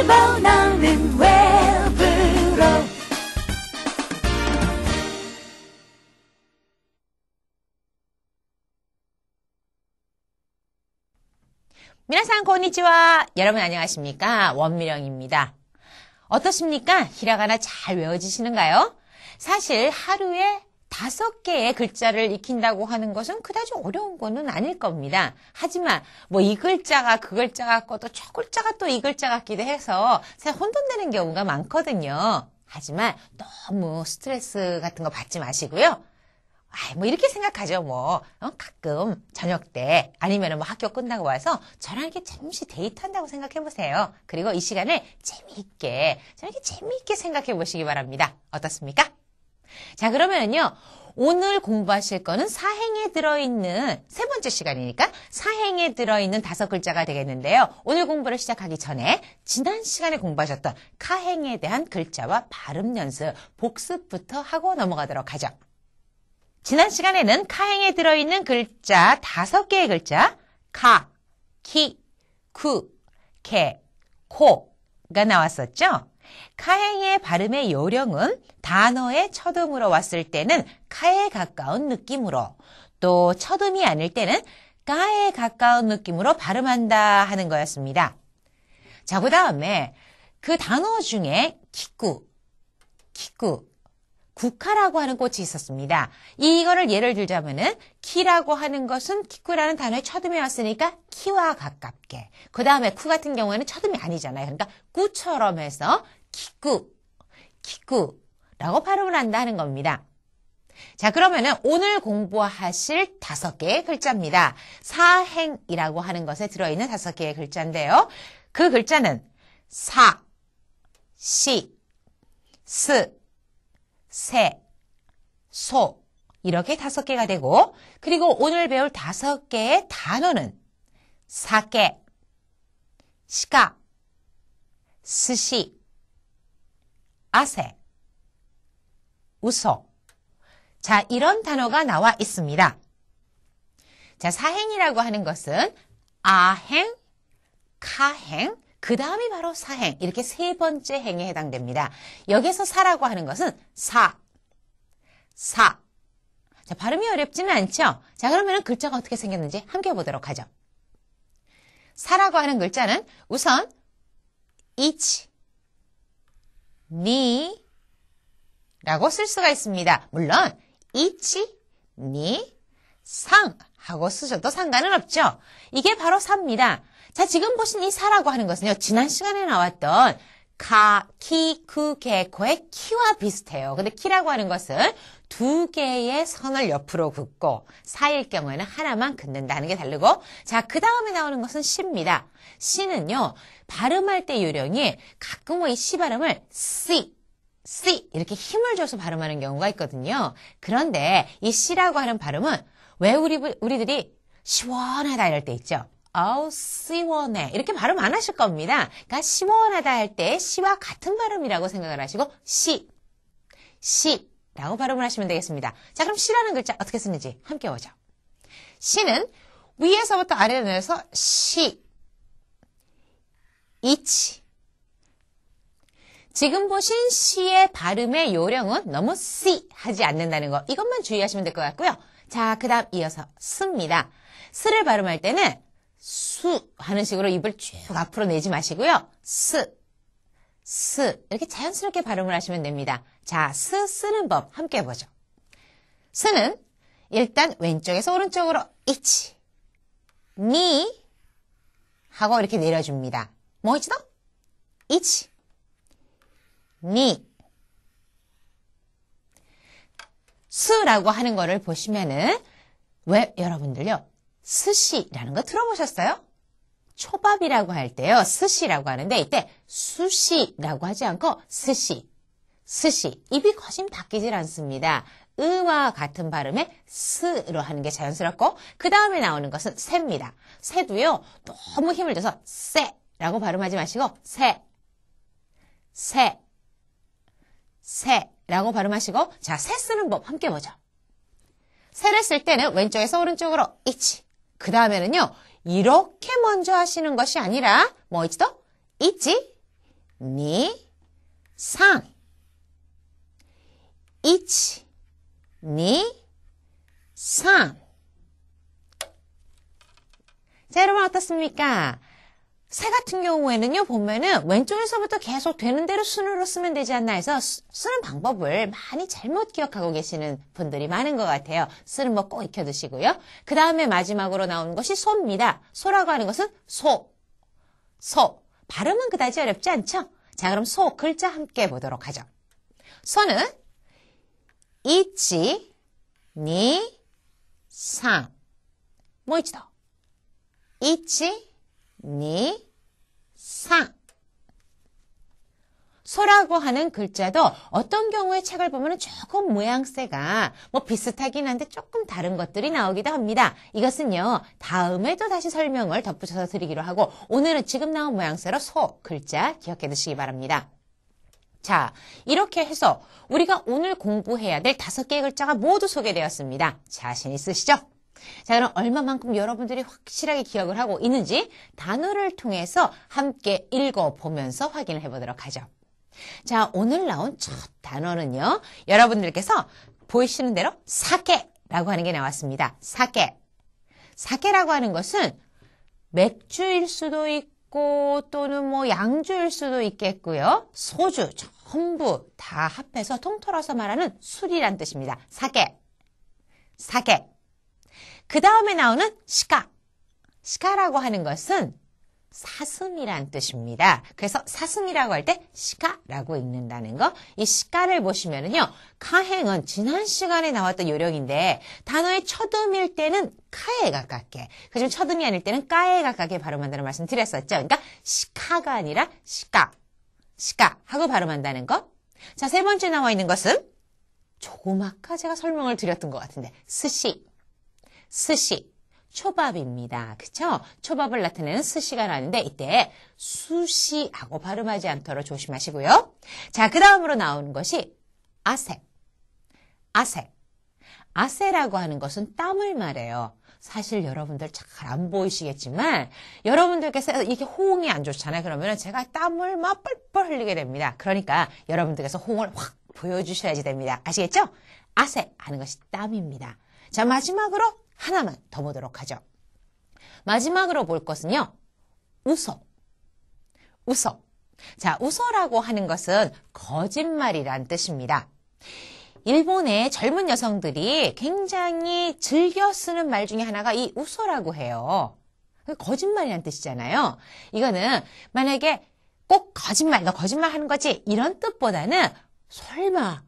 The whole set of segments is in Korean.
집어넣는 웹으로 미나상 konnichiwa. 여러분 안녕하십니까? 원미령입니다. 어떻습니까? 히라가나 잘 외워지시는가요? 사실 하루에 5개의 글자를 익힌다고 하는 것은 그다지 어려운 거는 아닐 겁니다. 하지만 뭐 이 글자가 그 글자 같고 또 저 글자가 또 이 글자 같기도 해서 사실 혼돈되는 경우가 많거든요. 하지만 너무 스트레스 같은 거 받지 마시고요. 뭐 이렇게 생각하죠. 가끔 저녁 때 아니면 뭐 학교 끝나고 와서 저랑 이렇게 잠시 데이트한다고 생각해 보세요. 그리고 이 시간을 재미있게 생각해 보시기 바랍니다. 어떻습니까? 자, 그러면요. 오늘 공부하실 거는 사행에 들어있는 세 번째 시간이니까 사행에 들어있는 5글자가 되겠는데요. 오늘 공부를 시작하기 전에 지난 시간에 공부하셨던 카행에 대한 글자와 발음 연습, 복습부터 하고 넘어가도록 하죠. 지난 시간에는 카행에 들어있는 글자 5개의 글자 카, 키, 쿠, 케, 코가 나왔었죠. 카행의 발음의 요령은 단어의 첫음으로 왔을 때는 카에 가까운 느낌으로 또 첫음이 아닐 때는 까에 가까운 느낌으로 발음한다 하는 거였습니다. 자, 그 다음에 그 단어 중에 키쿠, 국화라고 하는 꽃이 있었습니다. 이거를 예를 들자면은 키라고 하는 것은 키쿠라는 단어의 첫음이 왔으니까 키와 가깝게. 그 다음에 쿠 같은 경우에는 첫음이 아니잖아요. 그러니까 꾸처럼 해서 키쿠라고 발음을 한다는 겁니다. 자, 그러면은 오늘 공부하실 5개의 글자입니다. 사행이라고 하는 것에 들어있는 5개의 글자인데요. 그 글자는 사, 시, 스, 세, 소 이렇게 5개가 되고 그리고 오늘 배울 5개의 단어는 사케, 시카, 스시, 아세, 우소. 자, 이런 단어가 나와 있습니다. 자, 사행이라고 하는 것은 아행, 카행, 그 다음이 바로 사행, 이렇게 3번째 행에 해당됩니다. 여기서 사라고 하는 것은 사. 자, 발음이 어렵지는 않죠? 자, 그러면 글자가 어떻게 생겼는지 함께 보도록 하죠. 사라고 하는 글자는 우선 이치, 니 라고 쓸 수가 있습니다. 물론 이치, 니, 상 하고 쓰셔도 상관은 없죠. 이게 바로 사입니다. 자, 지금 보신 이 사라고 하는 것은요. 지난 시간에 나왔던 카, 키, 쿠, 개, 코의 키와 비슷해요. 근데 키라고 하는 것은 2개의 선을 옆으로 긋고 사일 경우에는 하나만 긋는다는 게 다르고 자, 그 다음에 나오는 것은 시입니다. 시는요. 발음할 때 요령이 가끔 이 시 발음을 씨 이렇게 힘을 줘서 발음하는 경우가 있거든요. 그런데 이 시라고 하는 발음은 왜 우리들이 시원하다 이럴 때 있죠. 아우 시원해 이렇게 발음 안 하실 겁니다. 그러니까 시원하다 할 때 시와 같은 발음이라고 생각을 하시고 시라고 발음을 하시면 되겠습니다. 자, 그럼 시라는 글자 어떻게 쓰는지 함께 보죠. 시는 위에서부터 아래로 내려서 시, 이치. 지금 보신 시의 발음의 요령은 너무 시 하지 않는다는 거 이것만 주의하시면 될 것 같고요. 자, 그 다음 이어서 스입니다. 스를 발음할 때는 수 하는 식으로 입을 쭉 앞으로 내지 마시고요. 스 이렇게 자연스럽게 발음을 하시면 됩니다. 자, 쓰는 법 함께 해보죠. 스는 일단 왼쪽에서 오른쪽으로 이치, 니 하고 이렇게 내려줍니다. 뭐 있지 더? 이치, 니 스라고 하는 거를 보시면은 왜 여러분들요? 스시라는 거 들어보셨어요? 초밥이라고 할 때요. 스시라고 하는데 이때 수시라고 하지 않고 스시. 입이 거진 바뀌질 않습니다. 으와 같은 발음의 스로 하는 게 자연스럽고 그 다음에 나오는 것은 새입니다. 새도요. 너무 힘을 줘서 세라고 발음하지 마시고 세라고 발음하시고 자, 새 쓰는 법 함께 보죠. 새를 쓸 때는 왼쪽에서 오른쪽으로 이치. 그 다음에는요. 이렇게 먼저 하시는 것이 아니라 뭐 있지 더? 이치, 2, 3 1, 2, 3 자, 여러분 어떻습니까? 새 같은 경우에는요, 보면은 왼쪽에서부터 계속 되는 대로 순으로 쓰면 되지 않나 해서 쓰는 방법을 많이 잘못 기억하고 계시는 분들이 많은 것 같아요. 쓰는 법 꼭 익혀두시고요. 그 다음에 마지막으로 나오는 것이 소입니다. 소라고 하는 것은 소. 발음은 그다지 어렵지 않죠? 자, 그럼 소 글자 함께 보도록 하죠. 소는 1, 2, 3 もう一度 1, 2, 3 소라고 하는 글자도 어떤 경우에 책을 보면 조금 모양새가 비슷하긴 한데 조금 다른 것들이 나오기도 합니다. 이것은요, 다음에도 다시 설명을 덧붙여서 드리기로 하고 오늘은 지금 나온 모양새로 소 글자 기억해 두시기 바랍니다. 자, 이렇게 해서 우리가 오늘 공부해야 될 5개의 글자가 모두 소개되었습니다. 자신 있으시죠? 자, 그럼 얼마만큼 여러분들이 확실하게 기억을 하고 있는지 단어를 통해서 함께 읽어보면서 확인을 해보도록 하죠. 자, 오늘 나온 첫 단어는요, 여러분들께서 보이시는 대로 사케라고 하는 게 나왔습니다. 사케. 사케라고 하는 것은 맥주일 수도 있고 또는 양주일 수도 있겠고요. 소주 전부 다 합해서 통틀어서 말하는 술이란 뜻입니다. 사케. 사케. 그 다음에 나오는 시카. 시카라고 하는 것은 사슴이란 뜻입니다. 그래서 사슴이라고 할 때 시카라고 읽는다는 거. 이 시카를 보시면은요, 카행은 지난 시간에 나왔던 요령인데 단어의 첫음일 때는 카에 가깝게, 그지만 첫음이 아닐 때는 까에 가깝게 발음한다는 말씀 드렸었죠. 그러니까 시카가 아니라 시카 하고 발음한다는 거. 자, 세 번째 나와 있는 것은 조금 아까 제가 설명을 드렸던 것 같은데 스시. 초밥입니다. 그쵸? 초밥을 나타내는 스시가 나왔는데 이때 수시하고 발음하지 않도록 조심하시고요. 자, 그 다음으로 나오는 것이 아세. 아세라고 하는 것은 땀을 말해요. 사실 여러분들 잘 안 보이시겠지만 여러분들께서 이게 호응이 안 좋잖아요. 그러면 제가 땀을 막 뻘뻘 흘리게 됩니다. 그러니까 여러분들께서 호응을 확 보여주셔야지 됩니다. 아시겠죠? 아세 하는 것이 땀입니다. 자, 마지막으로 하나만 더 보도록 하죠. 마지막으로 볼 것은요, 우소. 자, 우소라고 하는 것은 거짓말이란 뜻입니다. 일본의 젊은 여성들이 굉장히 즐겨 쓰는 말 중에 하나가 이 우소라고 해요. 거짓말이란 뜻이잖아요. 이거는 만약에 꼭 거짓말, 너 거짓말 하는 거지? 이런 뜻보다는 설마,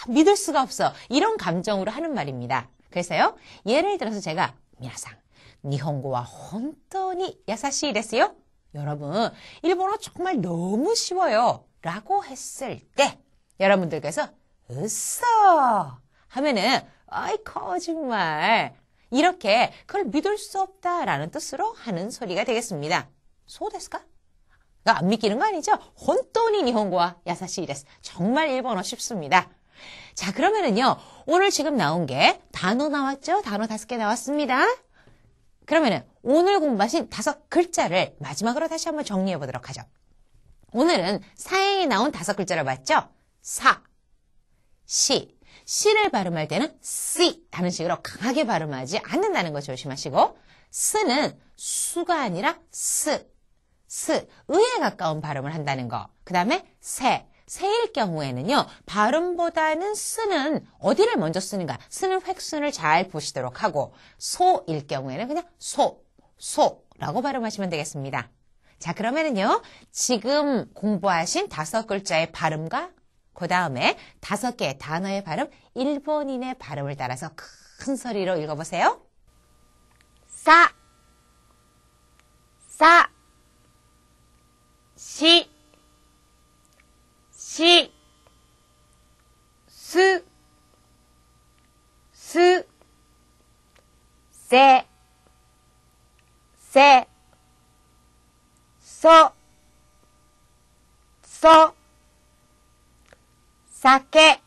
믿을 수가 없어. 이런 감정으로 하는 말입니다. 그래서요, 예를 들어서 제가 미나상, 니혼고와 혼떠니 야사시 됐어요? 여러분, 일본어 정말 너무 쉬워요. 라고 했을 때 여러분들께서 으쌰 하면은 아이 거짓말 이렇게 그걸 믿을 수 없다라는 뜻으로 하는 소리가 되겠습니다. 소데스까? 안 믿기는 거 아니죠? 혼떠니 니혼고와 야사시 데스. 정말 일본어 쉽습니다. 자, 그러면은요, 오늘 지금 나온 게 단어 나왔죠? 단어 5개 나왔습니다. 그러면은 오늘 공부하신 5글자를 마지막으로 다시 한번 정리해 보도록 하죠. 오늘은 사행이 나온 5글자를 봤죠? 시를 발음할 때는 씨 하는 식으로 강하게 발음하지 않는다는 거 조심하시고, 스는 수가 아니라 의에 가까운 발음을 한다는 거. 그 다음에 새일 경우에는요, 발음보다는 쓰는 어디를 먼저 쓰는가, 쓰는 획순을 잘 보시도록 하고, 소일 경우에는 그냥 소라고 발음하시면 되겠습니다. 자, 그러면은요, 지금 공부하신 5글자의 발음과 그 다음에 5개의 단어의 발음, 일본인의 발음을 따라서 큰 소리로 읽어보세요. 시, 스, 세, 소, 사케,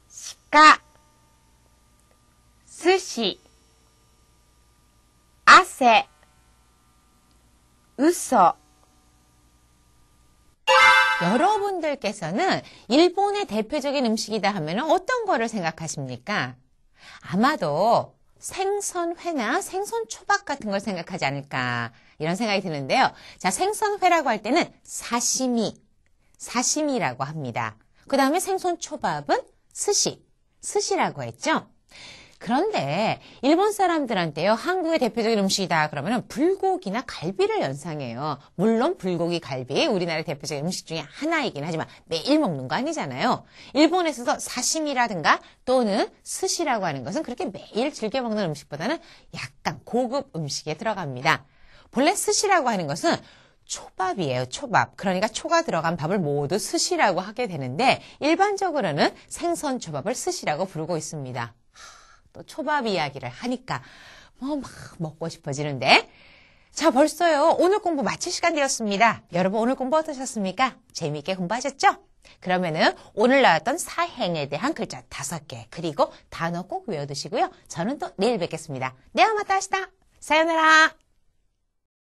시카, スシ、 汗、嘘、 여러분들께서는 일본의 대표적인 음식이다 하면 어떤 거를 생각하십니까? 아마도 생선회나 생선초밥 같은 걸 생각하지 않을까 이런 생각이 드는데요. 자, 생선회라고 할 때는 사시미라고 합니다. 그 다음에 생선초밥은 스시라고 했죠. 그런데 일본 사람들한테요, 한국의 대표적인 음식이다 그러면 불고기나 갈비를 연상해요. 물론 불고기, 갈비 우리나라의 대표적인 음식 중에 하나이긴 하지만 매일 먹는 거 아니잖아요. 일본에서도 사시미라든가 또는 스시라고 하는 것은 그렇게 매일 즐겨 먹는 음식보다는 약간 고급 음식에 들어갑니다. 본래 스시라고 하는 것은 초밥이에요. 초밥. 그러니까 초가 들어간 밥을 모두 스시라고 하게 되는데 일반적으로는 생선초밥을 스시라고 부르고 있습니다. 또 초밥 이야기를 하니까 막 먹고 싶어지는데. 자, 벌써요. 오늘 공부 마칠 시간 되었습니다. 여러분 오늘 공부 어떠셨습니까? 재미있게 공부하셨죠? 그러면은 오늘 나왔던 사행에 대한 글자 5개 그리고 단어 꼭 외워두시고요. 저는 또 내일 뵙겠습니다. 네, 마타 아시다. 사요나라.